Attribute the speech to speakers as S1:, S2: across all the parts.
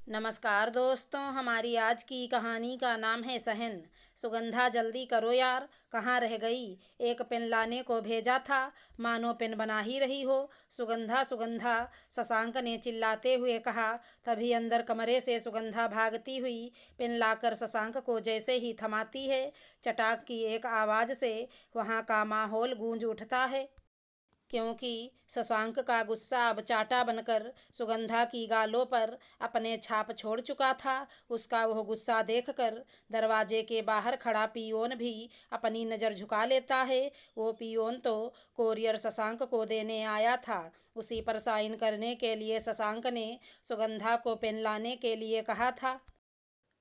S1: नमस्कार दोस्तों, हमारी आज की कहानी का नाम है सहन। सुगंधा, जल्दी करो यार, कहाँ रह गई? एक पेन लाने को भेजा था, मानो पेन बना ही रही हो। सुगंधा सुगंधा, शशांक ने चिल्लाते हुए कहा। तभी अंदर कमरे से सुगंधा भागती हुई पेन लाकर शशांक को जैसे ही थमाती है, चटाक की एक आवाज़ से वहाँ का माहौल गूंज उठता है। क्योंकि शशांक का गुस्सा अब चाटा बनकर सुगंधा की गालों पर अपने छाप छोड़ चुका था। उसका वह गुस्सा देखकर दरवाजे के बाहर खड़ा पियोन भी अपनी नज़र झुका लेता है। वो पियोन तो कोरियर शशांक को देने आया था। उसी पर साइन करने के लिए शशांक ने सुगंधा को पेन लाने के लिए कहा था।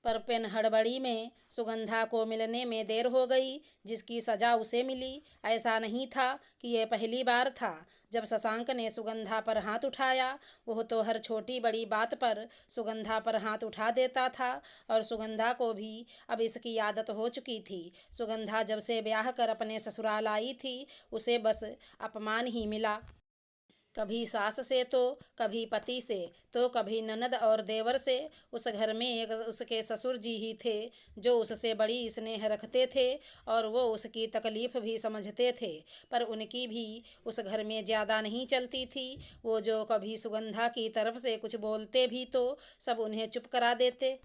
S1: पर पेन हड़बड़ी में सुगंधा को मिलने में देर हो गई, जिसकी सज़ा उसे मिली। ऐसा नहीं था कि यह पहली बार था जब शशांक ने सुगंधा पर हाथ उठाया। वह तो हर छोटी बड़ी बात पर सुगंधा पर हाथ उठा देता था, और सुगंधा को भी अब इसकी आदत हो चुकी थी। सुगंधा जब से ब्याह कर अपने ससुराल आई थी, उसे बस अपमान ही मिला। कभी सास से तो कभी पति से, तो कभी ननद और देवर से। उस घर में एक उसके ससुर जी ही थे जो उससे बड़ी स्नेह रखते थे, और वो उसकी तकलीफ़ भी समझते थे। पर उनकी भी उस घर में ज़्यादा नहीं चलती थी। वो जो कभी सुगंधा की तरफ से कुछ बोलते भी तो सब उन्हें चुप करा देते।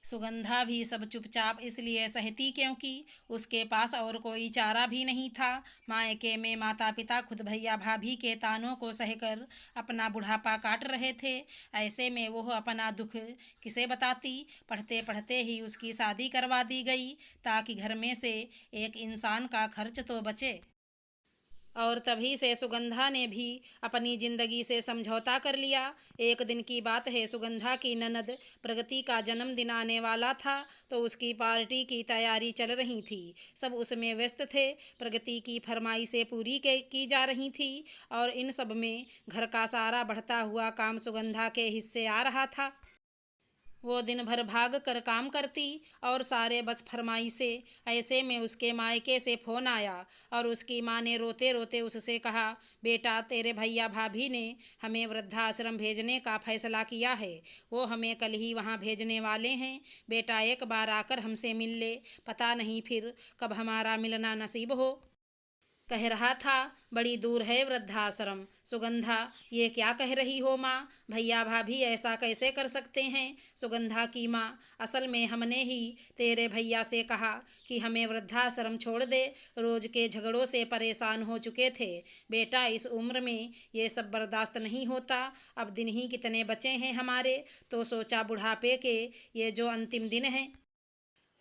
S1: सुगंधा भी सब चुपचाप इसलिए सहती क्योंकि उसके पास और कोई चारा भी नहीं था। मायके में माता पिता खुद भैया भाभी के तानों को सहकर अपना बुढ़ापा काट रहे थे। ऐसे में वह अपना दुख किसे बताती। पढ़ते पढ़ते ही उसकी शादी करवा दी गई, ताकि घर में से एक इंसान का खर्च तो बचे। और तभी से सुगंधा ने भी अपनी जिंदगी से समझौता कर लिया। एक दिन की बात है, सुगंधा की ननद प्रगति का जन्मदिन आने वाला था, तो उसकी पार्टी की तैयारी चल रही थी। सब उसमें व्यस्त थे। प्रगति की फरमाइशें पूरी की जा रही थी, और इन सब में घर का सारा बढ़ता हुआ काम सुगंधा के हिस्से आ रहा था। वो दिन भर भाग कर काम करती, और सारे बस फरमाइशें। ऐसे में उसके मायके से फ़ोन आया, और उसकी माँ ने रोते रोते उससे कहा, बेटा, तेरे भैया भाभी ने हमें वृद्धाश्रम भेजने का फैसला किया है। वो हमें कल ही वहाँ भेजने वाले हैं। बेटा, एक बार आकर हमसे मिल ले, पता नहीं फिर कब हमारा मिलना नसीब हो। कह रहा था, बड़ी दूर है वृद्धाश्रम। सुगंधा, ये क्या कह रही हो माँ? भैया भाभी ऐसा कैसे कर सकते हैं? सुगंधा की माँ, असल में हमने ही तेरे भैया से कहा कि हमें वृद्धाश्रम छोड़ दे। रोज के झगड़ों से परेशान हो चुके थे। बेटा, इस उम्र में ये सब बर्दाश्त नहीं होता। अब दिन ही कितने बचे हैं हमारे, तो सोचा बुढ़ापे के ये जो अंतिम दिन हैं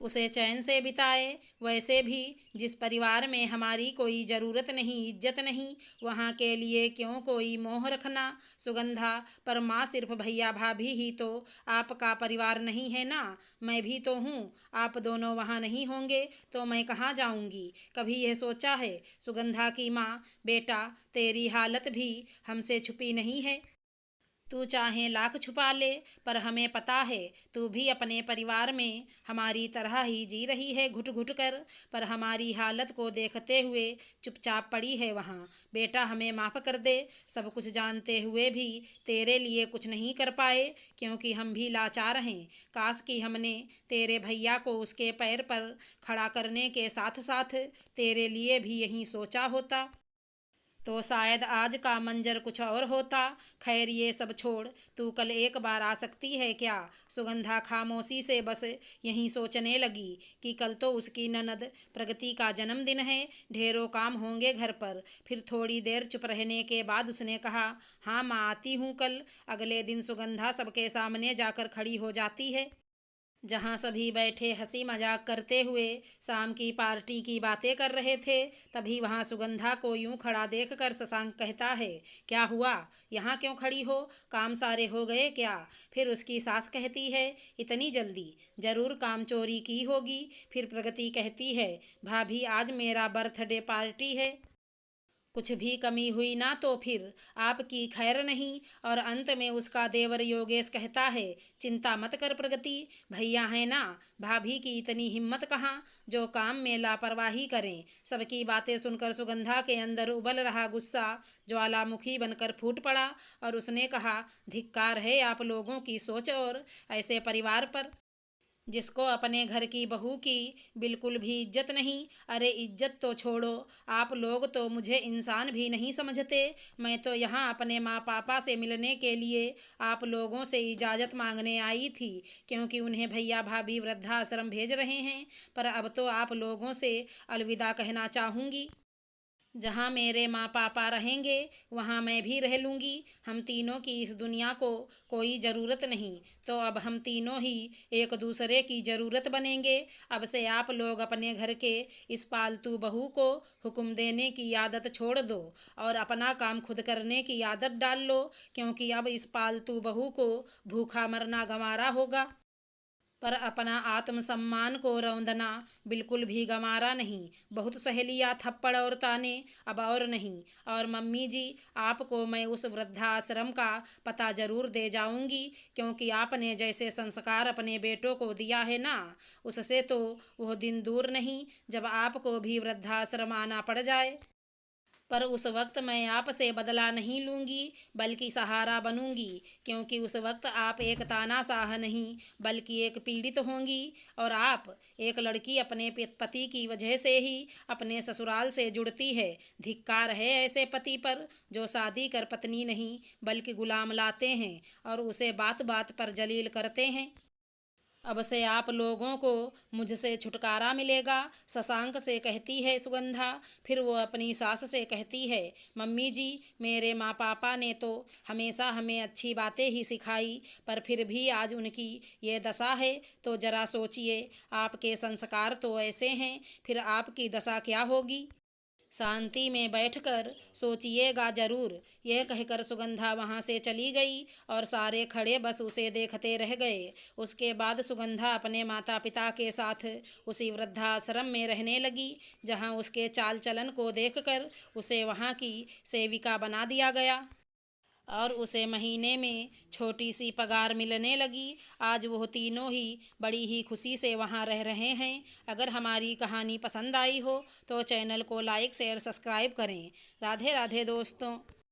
S1: उसे चैन से बिताए। वैसे भी जिस परिवार में हमारी कोई ज़रूरत नहीं, इज्जत नहीं, वहाँ के लिए क्यों कोई मोह रखना। सुगंधा, पर माँ, सिर्फ भैया भाभी ही तो आपका परिवार नहीं है ना? मैं भी तो हूँ। आप दोनों वहाँ नहीं होंगे तो मैं कहाँ जाऊँगी? कभी यह सोचा है? सुगंधा की माँ, बेटा, तेरी हालत भी हमसे छुपी नहीं है। तू चाहे लाख छुपा ले, पर हमें पता है तू भी अपने परिवार में हमारी तरह ही जी रही है, घुट घुट कर। पर हमारी हालत को देखते हुए चुपचाप पड़ी है वहाँ। बेटा, हमें माफ़ कर दे। सब कुछ जानते हुए भी तेरे लिए कुछ नहीं कर पाए, क्योंकि हम भी लाचार हैं। काश कि हमने तेरे भैया को उसके पैर पर खड़ा करने के साथ साथ तेरे लिए भी यही सोचा होता, तो शायद आज का मंजर कुछ और होता। खैर, ये सब छोड़, तू कल एक बार आ सकती है क्या? सुगंधा खामोशी से बस यहीं सोचने लगी कि कल तो उसकी ननद प्रगति का जन्मदिन है, ढेरों काम होंगे घर पर। फिर थोड़ी देर चुप रहने के बाद उसने कहा, हाँ माँ, आती हूँ कल। अगले दिन सुगंधा सबके सामने जाकर खड़ी हो जाती है। जहाँ सभी बैठे हंसी मजाक करते हुए शाम की पार्टी की बातें कर रहे थे, तभी वहाँ सुगंधा को यूं खड़ा देखकर शशांक कहता है, क्या हुआ? यहाँ क्यों खड़ी हो? काम सारे हो गए क्या? फिर उसकी सास कहती है, इतनी जल्दी? जरूर काम चोरी की होगी। फिर प्रगति कहती है, भाभी, आज मेरा बर्थडे पार्टी है। कुछ भी कमी हुई ना तो फिर आपकी खैर नहीं। और अंत में उसका देवर योगेश कहता है, चिंता मत कर प्रगति, भैया है ना, भाभी की इतनी हिम्मत कहाँ जो काम में लापरवाही करें। सबकी बातें सुनकर सुगंधा के अंदर उबल रहा गुस्सा ज्वालामुखी बनकर फूट पड़ा और उसने कहा, धिक्कार है आप लोगों की सोच और ऐसे परिवार पर जिसको अपने घर की बहू की बिल्कुल भी इज्जत नहीं। अरे इज्जत तो छोड़ो, आप लोग तो मुझे इंसान भी नहीं समझते। मैं तो यहाँ अपने माँ पापा से मिलने के लिए आप लोगों से इजाज़त मांगने आई थी, क्योंकि उन्हें भैया भाभी वृद्धाश्रम भेज रहे हैं। पर अब तो आप लोगों से अलविदा कहना चाहूँगी। जहाँ मेरे माँ पापा रहेंगे वहाँ मैं भी रह लूँगी। हम तीनों की इस दुनिया को कोई ज़रूरत नहीं, तो अब हम तीनों ही एक दूसरे की ज़रूरत बनेंगे। अब से आप लोग अपने घर के इस पालतू बहू को हुक्म देने की आदत छोड़ दो और अपना काम खुद करने की आदत डाल लो, क्योंकि अब इस पालतू बहू को भूखा मरना गंवारा होगा, पर अपना आत्मसम्मान को रौंदना बिल्कुल भी गंवारा नहीं। बहुत सहेलियाँ थप्पड़ और ताने, अब और नहीं। और मम्मी जी, आपको मैं उस वृद्धाश्रम का पता ज़रूर दे जाऊंगी, क्योंकि आपने जैसे संस्कार अपने बेटों को दिया है ना, उससे तो वह दिन दूर नहीं जब आपको भी वृद्धाश्रम आना पड़ जाए। पर उस वक्त मैं आपसे बदला नहीं लूँगी, बल्कि सहारा बनूंगी, क्योंकि उस वक्त आप एक तानाशाह नहीं बल्कि एक पीड़ित होंगी। और आप एक लड़की अपने पति की वजह से ही अपने ससुराल से जुड़ती है। धिक्कार है ऐसे पति पर जो शादी कर पत्नी नहीं बल्कि गुलाम लाते हैं और उसे बात बात पर जलील करते हैं। अब से आप लोगों को मुझसे छुटकारा मिलेगा, शशांक से कहती है सुगंधा। फिर वो अपनी सास से कहती है, मम्मी जी, मेरे माँ पापा ने तो हमेशा हमें अच्छी बातें ही सिखाई, पर फिर भी आज उनकी ये दशा है तो ज़रा सोचिए, आपके संस्कार तो ऐसे हैं, फिर आपकी दशा क्या होगी। शांति में बैठकर सोचिएगा जरूर। यह कहकर सुगंधा वहाँ से चली गई और सारे खड़े बस उसे देखते रह गए। उसके बाद सुगंधा अपने माता पिता के साथ उसी वृद्धाश्रम में रहने लगी, जहाँ उसके चाल चलन को देखकर उसे वहाँ की सेविका बना दिया गया और उसे महीने में छोटी सी पगार मिलने लगी। आज वो तीनों ही बड़ी ही खुशी से वहाँ रह रहे हैं। अगर हमारी कहानी पसंद आई हो तो चैनल को लाइक शेयर सब्सक्राइब करें। राधे राधे दोस्तों।